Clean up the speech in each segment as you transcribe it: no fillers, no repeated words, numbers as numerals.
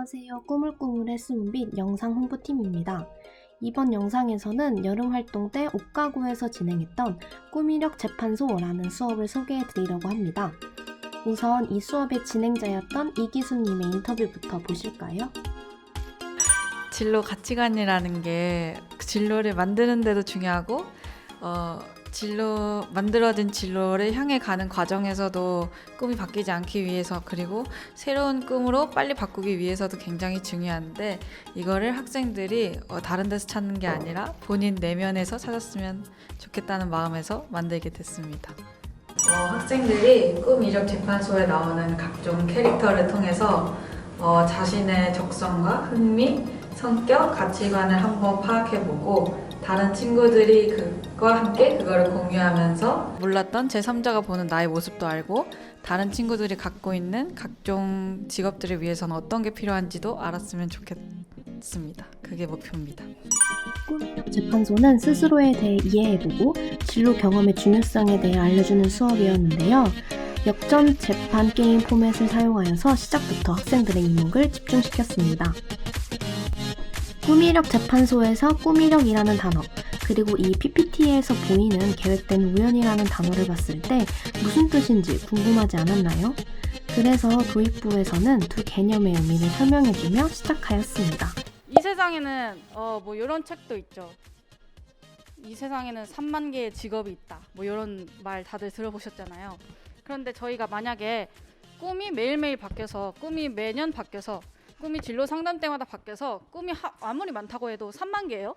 안녕하세요. 꾸물꾸물의 수은빛 영상 홍보팀입니다. 이번 영상에서는 여름 활동 때 옥가구에서 진행했던 꾸미력 재판소라는 수업을 소개해 드리려고 합니다. 우선 이 수업의 진행자였던 이기수님의 인터뷰부터 보실까요? 진로 가치관이라는 게 진로를 만드는 데도 중요하고 만들어진 진로를 향해 가는 과정에서도 꿈이 바뀌지 않기 위해서, 그리고 새로운 꿈으로 빨리 바꾸기 위해서도 굉장히 중요한데, 이거를 학생들이 다른 데서 찾는 게 아니라 본인 내면에서 찾았으면 좋겠다는 마음에서 만들게 됐습니다. 학생들이 꿈 이력 재판소에 나오는 각종 캐릭터를 통해서 자신의 적성과 흥미, 성격, 가치관을 한번 파악해보고, 다른 친구들이 그와 함께 그거를 공유하면서 몰랐던 제3자가 보는 나의 모습도 알고, 다른 친구들이 갖고 있는 각종 직업들을 위해서는 어떤 게 필요한지도 알았으면 좋겠습니다. 그게 목표입니다. 꾸미력 재판소는 스스로에 대해 이해해보고 진로 경험의 중요성에 대해 알려주는 수업이었는데요. 역전 재판 게임 포맷을 사용하여서 시작부터 학생들의 이목을 집중시켰습니다. 꾸미력 재판소에서 꾸미력이라는 단어, 그리고 이 PPT에서 보이는 계획된 우연이라는 단어를 봤을 때 무슨 뜻인지 궁금하지 않았나요? 그래서 도입부에서는 두 개념의 의미를 설명해주며 시작하였습니다. 이 세상에는 뭐 이런 책도 있죠. 이 세상에는 3만 개의 직업이 있다. 뭐 이런 말 다들 들어보셨잖아요. 그런데 저희가 만약에 꿈이 매일매일 바뀌어서, 꿈이 매년 바뀌어서, 꿈이 진로 상담 때마다 바뀌어서 꿈이 아무리 많다고 해도 3만 개예요?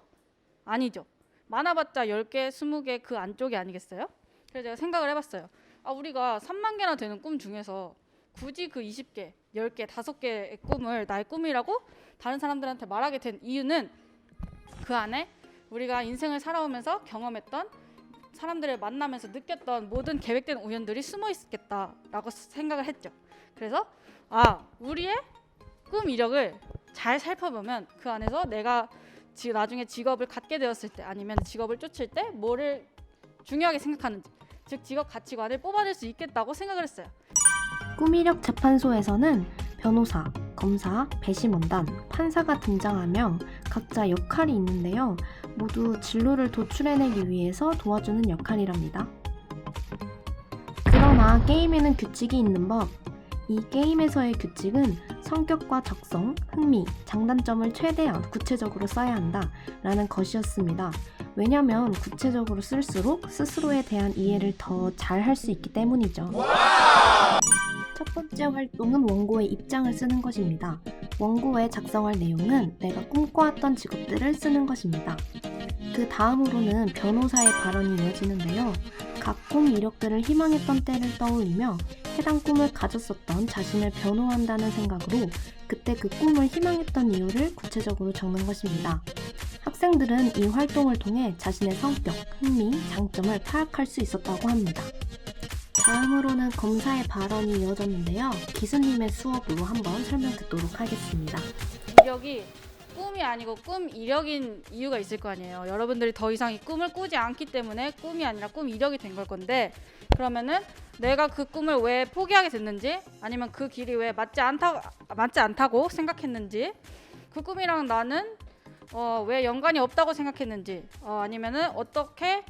아니죠. 많아봤자 10개, 20개 그 안쪽이 아니겠어요? 그래서 제가 생각을 해봤어요. 우리가 3만 개나 되는 꿈 중에서 굳이 그 20개, 10개, 5개의 꿈을 나의 꿈이라고 다른 사람들한테 말하게 된 이유는, 그 안에 우리가 인생을 살아오면서 경험했던, 사람들을 만나면서 느꼈던 모든 계획된 우연들이 숨어 있겠다라고 생각을 했죠. 그래서 우리의 꿈 이력을 잘 살펴보면 그 안에서 내가 나중에 직업을 갖게 되었을 때, 아니면 직업을 쫓을 때 뭐를 중요하게 생각하는지, 즉 직업 가치관을 뽑아낼 수 있겠다고 생각을 했어요. 꾸미력 재판소에서는 변호사, 검사, 배심원단, 판사가 등장하며 각자 역할이 있는데요. 모두 진로를 도출해내기 위해서 도와주는 역할이랍니다. 그러나 게임에는 규칙이 있는 법. 이 게임에서의 규칙은 성격과 적성, 흥미, 장단점을 최대한 구체적으로 써야 한다 라는 것이었습니다. 왜냐면 구체적으로 쓸수록 스스로에 대한 이해를 더 잘 할 수 있기 때문이죠. 첫 번째 활동은 원고의 입장을 쓰는 것입니다. 원고에 작성할 내용은 내가 꿈꿔왔던 직업들을 쓰는 것입니다. 그 다음으로는 변호사의 발언이 이어지는데요. 각 꿈 이력들을 희망했던 때를 떠올리며 해당 꿈을 가졌었던 자신을 변호한다는 생각으로 그때 그 꿈을 희망했던 이유를 구체적으로 적는 것입니다. 학생들은 이 활동을 통해 자신의 성격, 흥미, 장점을 파악할 수 있었다고 합니다. 다음으로는 검사의 발언이 이어졌는데요. 기수님의 수업으로 한번 설명 듣도록 하겠습니다. 이력이 꿈이 아니고 꿈 이력인 이유가 있을 거 아니에요. 여러분들이 더 이상 이 꿈을 꾸지 않기 때문에 꿈이 아니라 꿈 이력이 된 걸 건데, 그러면은 내가 그 꿈을 왜 포기하게 됐는지, 아니면 그 길이 왜 맞지 않다고 생각했는지, 그 꿈이랑 나는 왜 연관이 없다고 생각했는지, 아니면은 어떻게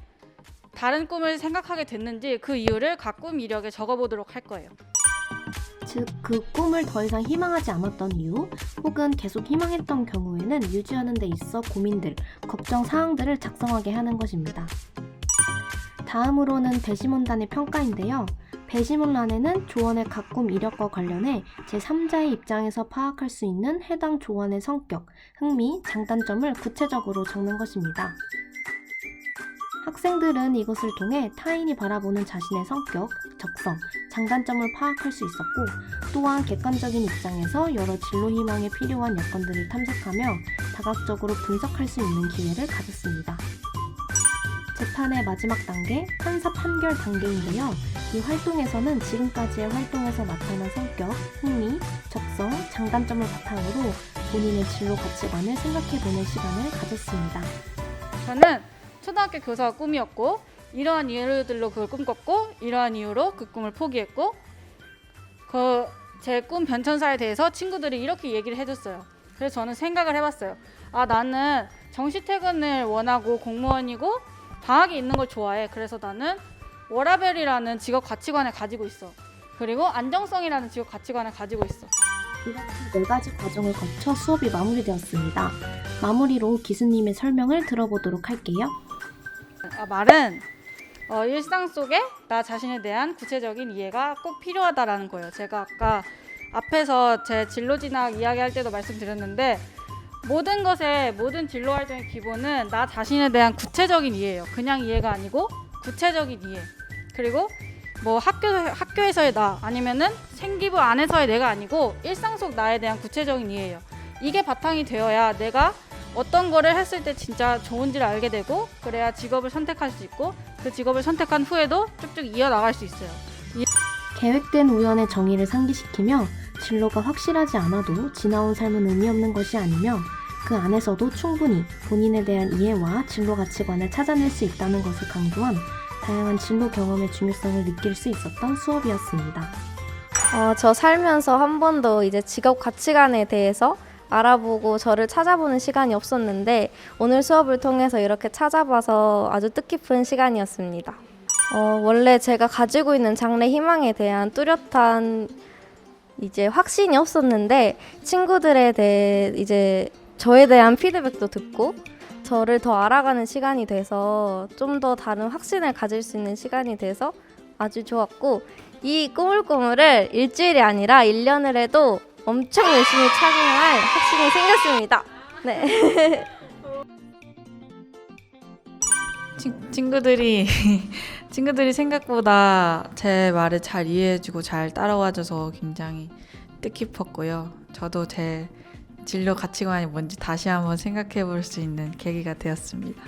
다른 꿈을 생각하게 됐는지, 그 이유를 각 꿈 이력에 적어보도록 할 거예요. 즉, 그 꿈을 더 이상 희망하지 않았던 이유, 혹은 계속 희망했던 경우에는 유지하는 데 있어 고민들, 걱정 사항들을 작성하게 하는 것입니다. 다음으로는 배심원단의 평가인데요. 배심원란에는 조언의 각 꿈 이력과 관련해 제3자의 입장에서 파악할 수 있는 해당 조언의 성격, 흥미, 장단점을 구체적으로 적는 것입니다. 학생들은 이것을 통해 타인이 바라보는 자신의 성격, 적성, 장단점을 파악할 수 있었고, 또한 객관적인 입장에서 여러 진로 희망에 필요한 여건들을 탐색하며 다각적으로 분석할 수 있는 기회를 가졌습니다. 재판의 마지막 단계, 판사 판결 단계인데요. 이 활동에서는 지금까지의 활동에서 나타난 성격, 흥미, 적성, 장단점을 바탕으로 본인의 진로 가치관을 생각해보는 시간을 가졌습니다. 저는 초등학교 교사가 꿈이었고, 이러한 이유들로 그걸 꿈꿨고, 이러한 이유로 그 꿈을 포기했고, 제 꿈 변천사에 대해서 친구들이 이렇게 얘기를 해줬어요. 그래서 저는 생각을 해봤어요. 아, 나는 정시 퇴근을 원하고 공무원이고 방학이 있는 걸 좋아해. 그래서 나는 워라밸이라는 직업 가치관을 가지고 있어. 그리고 안정성이라는 직업 가치관을 가지고 있어. 이렇게 4가지 과정을 거쳐 수업이 마무리되었습니다. 마무리로 기수님의 설명을 들어보도록 할게요. 말은 일상 속에 나 자신에 대한 구체적인 이해가 꼭 필요하다라는 거예요. 제가 아까 앞에서 제 진로 진학 이야기할 때도 말씀드렸는데 모든 진로 활동의 기본은 나 자신에 대한 구체적인 이해예요. 그냥 이해가 아니고 구체적인 이해. 그리고 뭐 학교에서의 나 아니면은 생기부 안에서의 내가 아니고 일상 속 나에 대한 구체적인 이해예요. 이게 바탕이 되어야 내가 어떤 거를 했을 때 진짜 좋은지를 알게 되고 그래야 직업을 선택할 수 있고 그 직업을 선택한 후에도 쭉쭉 이어나갈 수 있어요. 계획된 우연의 정의를 상기시키며 진로가 확실하지 않아도 지나온 삶은 의미 없는 것이 아니며 그 안에서도 충분히 본인에 대한 이해와 진로 가치관을 찾아낼 수 있다는 것을 강조한 다양한 진로 경험의 중요성을 느낄 수 있었던 수업이었습니다. 저 살면서 한 번도 이제 직업 가치관에 대해서 알아보고 저를 찾아보는 시간이 없었는데 오늘 수업을 통해서 이렇게 찾아봐서 아주 뜻깊은 시간이었습니다. 원래 제가 가지고 있는 장래 희망에 대한 뚜렷한 이제 확신이 없었는데 친구들에 대해 이제 저에 대한 피드백도 듣고 저를 더 알아가는 시간이 돼서 좀 더 다른 확신을 가질 수 있는 시간이 돼서 아주 좋았고 이 꾸물꾸물을 일주일이 아니라 1년을 해도 엄청 열심히 착용할 확신이 생겼습니다. 네. 친구들이 생각보다 제 말을 잘 이해해주고 잘 따라와줘서 굉장히 뜻깊었고요. 저도 제 진로 가치관이 뭔지 다시 한번 생각해 볼 수 있는 계기가 되었습니다.